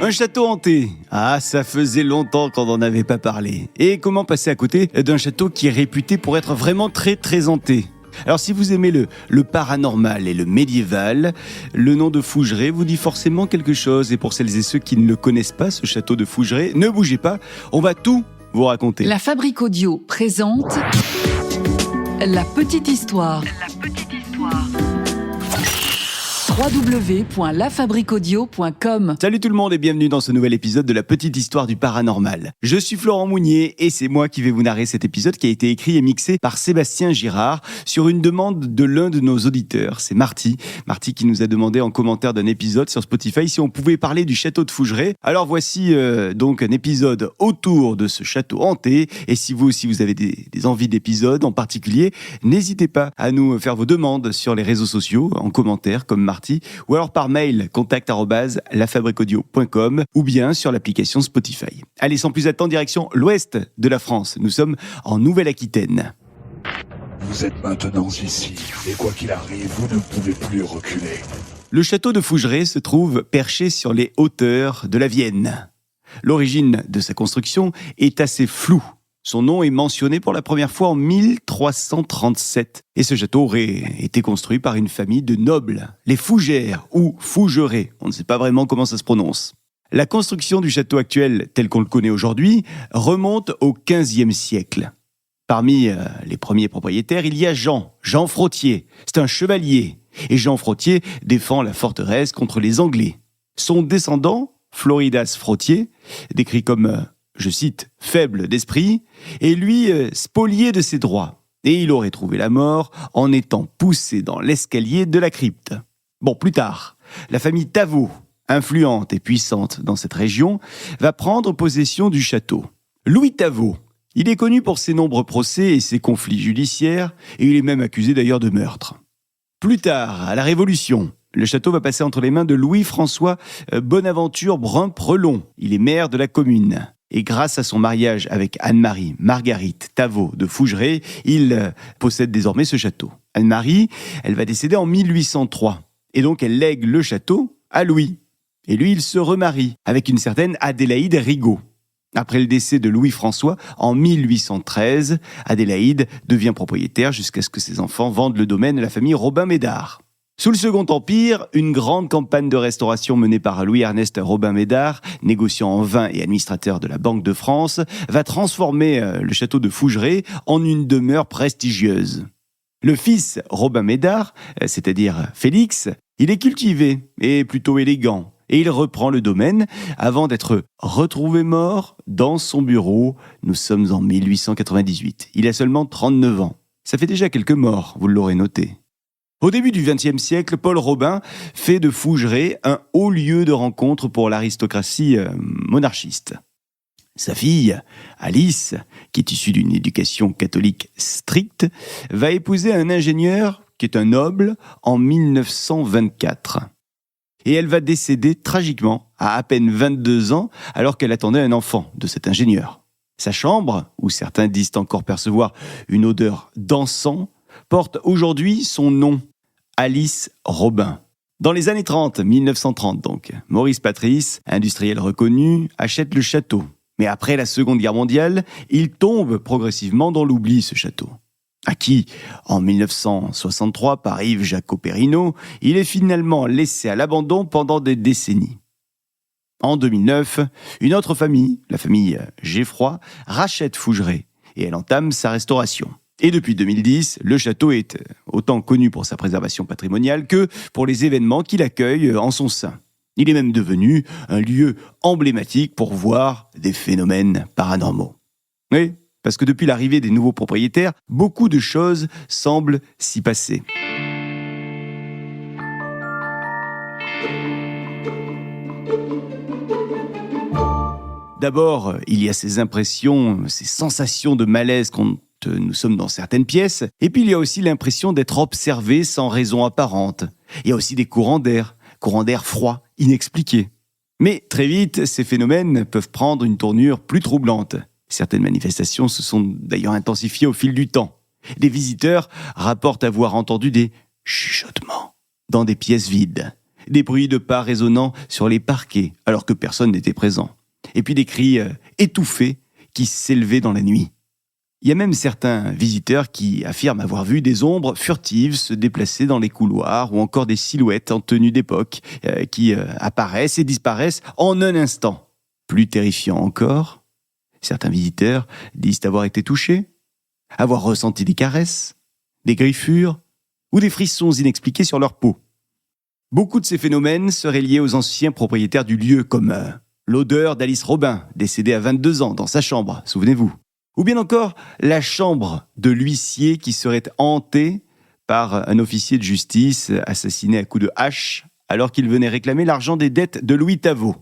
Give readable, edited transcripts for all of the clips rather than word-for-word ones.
Un château hanté. Ah, ça faisait longtemps qu'on n'en avait pas parlé. Et comment passer à côté d'un château qui est réputé pour être vraiment très très hanté ? Alors si vous aimez le paranormal et le médiéval, le nom de Fougeray vous dit forcément quelque chose. Et pour celles et ceux qui ne le connaissent pas, ce château de Fougeray, ne bougez pas, on va tout vous raconter. La Fabrique Audio présente La Petite Histoire. www.lafabriqueaudio.com. Salut tout le monde et bienvenue dans ce nouvel épisode de La Petite Histoire du Paranormal. Je suis Florent Mounier et c'est moi qui vais vous narrer cet épisode qui a été écrit et mixé par Sébastien Girard sur une demande de l'un de nos auditeurs. C'est Marty qui nous a demandé en commentaire d'un épisode sur Spotify si on pouvait parler du château de Fougeray. Alors voici donc un épisode autour de ce château hanté, et si vous aussi vous avez des envies d'épisodes en particulier, n'hésitez pas à nous faire vos demandes sur les réseaux sociaux, en commentaire comme Marty, ou alors par mail contact@lafabriqueaudio.com ou bien sur l'application Spotify. Allez, sans plus attendre, direction l'ouest de la France. Nous sommes en Nouvelle-Aquitaine. Vous êtes maintenant ici, et quoi qu'il arrive, vous ne pouvez plus reculer. Le château de Fougeray se trouve perché sur les hauteurs de la Vienne. L'origine de sa construction est assez floue. Son nom est mentionné pour la première fois en 1337. Et ce château aurait été construit par une famille de nobles, les Fougères ou Fougeray. On ne sait pas vraiment comment ça se prononce. La construction du château actuel, tel qu'on le connaît aujourd'hui, remonte au XVe siècle. Parmi les premiers propriétaires, il y a Jean Frottier. C'est un chevalier. Et Jean Frottier défend la forteresse contre les Anglais. Son descendant, Floridas Frottier, décrit comme... je cite, « faible d'esprit », et lui spolié de ses droits. Et il aurait trouvé la mort en étant poussé dans l'escalier de la crypte. Bon, plus tard, la famille Tavot, influente et puissante dans cette région, va prendre possession du château. Louis Tavot, il est connu pour ses nombreux procès et ses conflits judiciaires, et il est même accusé d'ailleurs de meurtre. Plus tard, à la Révolution, le château va passer entre les mains de Louis-François Bonaventure Brun-Prelon. Il est maire de la commune. Et grâce à son mariage avec Anne-Marie Marguerite Tavot de Fougeray, il possède désormais ce château. Anne-Marie, elle va décéder en 1803. Et donc elle lègue le château à Louis. Et lui, il se remarie avec une certaine Adélaïde Rigaud. Après le décès de Louis-François, en 1813, Adélaïde devient propriétaire jusqu'à ce que ses enfants vendent le domaine à la famille Robin-Médard. Sous le Second Empire, une grande campagne de restauration menée par Louis-Ernest Robin-Médard, négociant en vin et administrateur de la Banque de France, va transformer le château de Fougeray en une demeure prestigieuse. Le fils Robin-Médard, c'est-à-dire Félix, il est cultivé et plutôt élégant, et il reprend le domaine avant d'être retrouvé mort dans son bureau. Nous sommes en 1898. Il a seulement 39 ans. Ça fait déjà quelques morts, vous l'aurez noté. Au début du XXe siècle, Paul Robin fait de Fougeray un haut lieu de rencontre pour l'aristocratie monarchiste. Sa fille, Alice, qui est issue d'une éducation catholique stricte, va épouser un ingénieur qui est un noble en 1924. Et elle va décéder tragiquement à peine 22 ans alors qu'elle attendait un enfant de cet ingénieur. Sa chambre, où certains disent encore percevoir une odeur d'encens, porte aujourd'hui son nom. Alice Robin. Dans les années 1930 donc, Maurice Patrice, industriel reconnu, achète le château. Mais après la Seconde Guerre mondiale, il tombe progressivement dans l'oubli, ce château. Acquis en 1963 par Yves Jacot-Perrineau, il est finalement laissé à l'abandon pendant des décennies. En 2009, une autre famille, la famille Geffroy, rachète Fougeray et elle entame sa restauration. Et depuis 2010, le château est autant connu pour sa préservation patrimoniale que pour les événements qu'il accueille en son sein. Il est même devenu un lieu emblématique pour voir des phénomènes paranormaux. Oui, parce que depuis l'arrivée des nouveaux propriétaires, beaucoup de choses semblent s'y passer. D'abord, il y a ces impressions, ces sensations de malaise quand nous sommes dans certaines pièces, et puis il y a aussi l'impression d'être observé sans raison apparente. Il y a aussi des courants d'air froids, inexpliqués. Mais très vite, ces phénomènes peuvent prendre une tournure plus troublante. Certaines manifestations se sont d'ailleurs intensifiées au fil du temps. Des visiteurs rapportent avoir entendu des chuchotements dans des pièces vides. Des bruits de pas résonnant sur les parquets alors que personne n'était présent. Et puis des cris étouffés qui s'élevaient dans la nuit. Il y a même certains visiteurs qui affirment avoir vu des ombres furtives se déplacer dans les couloirs ou encore des silhouettes en tenue d'époque qui apparaissent et disparaissent en un instant. Plus terrifiant encore, certains visiteurs disent avoir été touchés, avoir ressenti des caresses, des griffures ou des frissons inexpliqués sur leur peau. Beaucoup de ces phénomènes seraient liés aux anciens propriétaires du lieu, comme l'odeur d'Alice Robin, décédée à 22 ans dans sa chambre, souvenez-vous. Ou bien encore la chambre de l'huissier qui serait hantée par un officier de justice assassiné à coups de hache alors qu'il venait réclamer l'argent des dettes de Louis Tavot.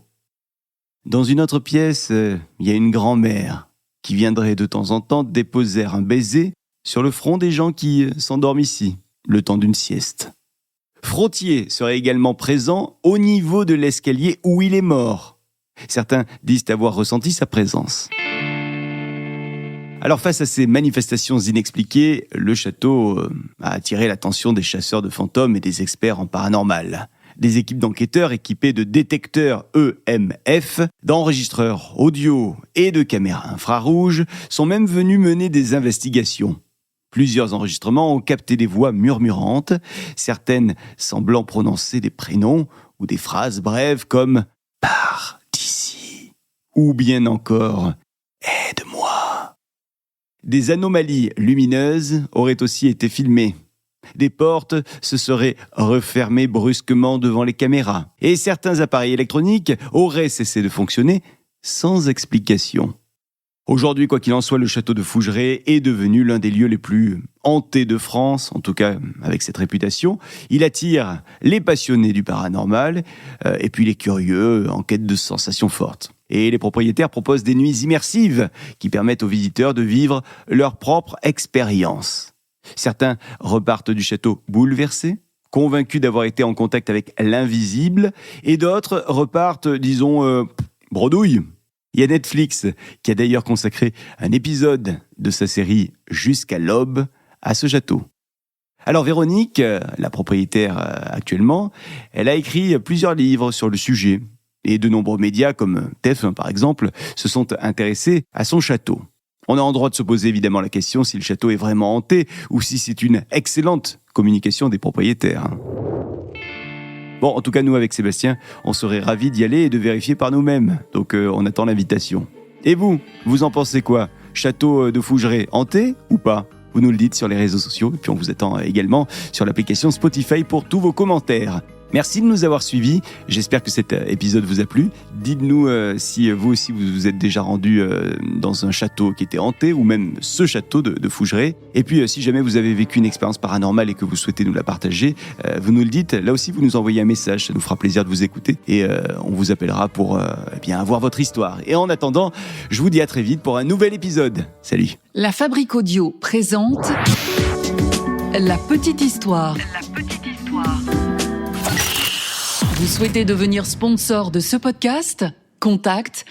Dans une autre pièce, il y a une grand-mère qui viendrait de temps en temps déposer un baiser sur le front des gens qui s'endorment ici, le temps d'une sieste. Frottier serait également présent au niveau de l'escalier où il est mort. Certains disent avoir ressenti sa présence. Alors face à ces manifestations inexpliquées, le château a attiré l'attention des chasseurs de fantômes et des experts en paranormal. Des équipes d'enquêteurs équipées de détecteurs EMF, d'enregistreurs audio et de caméras infrarouges sont même venus mener des investigations. Plusieurs enregistrements ont capté des voix murmurantes, certaines semblant prononcer des prénoms ou des phrases brèves comme « pars d'ici » ou bien encore « aide-moi ». Des anomalies lumineuses auraient aussi été filmées. Des portes se seraient refermées brusquement devant les caméras et certains appareils électroniques auraient cessé de fonctionner sans explication. Aujourd'hui, quoi qu'il en soit, le château de Fougeray est devenu l'un des lieux les plus hantés de France, en tout cas avec cette réputation. Il attire les passionnés du paranormal et puis les curieux en quête de sensations fortes. Et les propriétaires proposent des nuits immersives qui permettent aux visiteurs de vivre leur propre expérience. Certains repartent du château bouleversés, convaincus d'avoir été en contact avec l'invisible, et d'autres repartent, bredouilles. Il y a Netflix qui a d'ailleurs consacré un épisode de sa série Jusqu'à l'aube à ce château. Alors Véronique, la propriétaire actuellement, elle a écrit plusieurs livres sur le sujet et de nombreux médias comme TF1 par exemple se sont intéressés à son château. On a en droit de se poser évidemment la question si le château est vraiment hanté ou si c'est une excellente communication des propriétaires. Bon, en tout cas, nous, avec Sébastien, on serait ravis d'y aller et de vérifier par nous-mêmes. Donc, on attend l'invitation. Et vous en pensez quoi ? Château de Fougeray hanté ou pas ? Vous nous le dites sur les réseaux sociaux. Et puis, on vous attend également sur l'application Spotify pour tous vos commentaires. Merci de nous avoir suivis. J'espère que cet épisode vous a plu. Dites-nous si vous aussi vous êtes déjà rendu dans un château qui était hanté ou même ce château de Fougeray. Et puis si jamais vous avez vécu une expérience paranormale et que vous souhaitez nous la partager, vous nous le dites. Là aussi, vous nous envoyez un message. Ça nous fera plaisir de vous écouter et on vous appellera pour avoir votre histoire. Et en attendant, je vous dis à très vite pour un nouvel épisode. Salut. La Fabrique Audio présente La Petite Histoire. La Petite Histoire. Vous souhaitez devenir sponsor de ce podcast ? Contact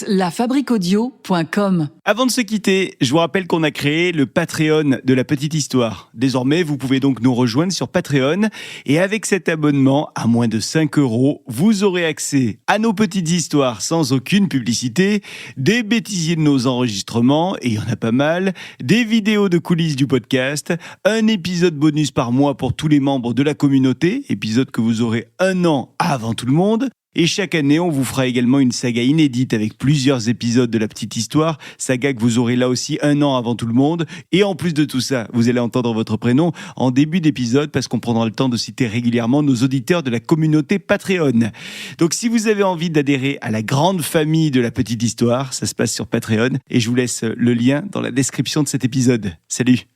@lafabriqueaudio.com. Avant de se quitter, je vous rappelle qu'on a créé le Patreon de La Petite Histoire. Désormais, vous pouvez donc nous rejoindre sur Patreon et avec cet abonnement à moins de 5 €, vous aurez accès à nos petites histoires sans aucune publicité, des bêtisiers de nos enregistrements, et il y en a pas mal, des vidéos de coulisses du podcast, un épisode bonus par mois pour tous les membres de la communauté, épisode que vous aurez 1 an avant tout le monde. Et chaque année, on vous fera également une saga inédite avec plusieurs épisodes de La Petite Histoire, saga que vous aurez là aussi 1 an avant tout le monde. Et en plus de tout ça, vous allez entendre votre prénom en début d'épisode parce qu'on prendra le temps de citer régulièrement nos auditeurs de la communauté Patreon. Donc si vous avez envie d'adhérer à la grande famille de La Petite Histoire, ça se passe sur Patreon et je vous laisse le lien dans la description de cet épisode. Salut!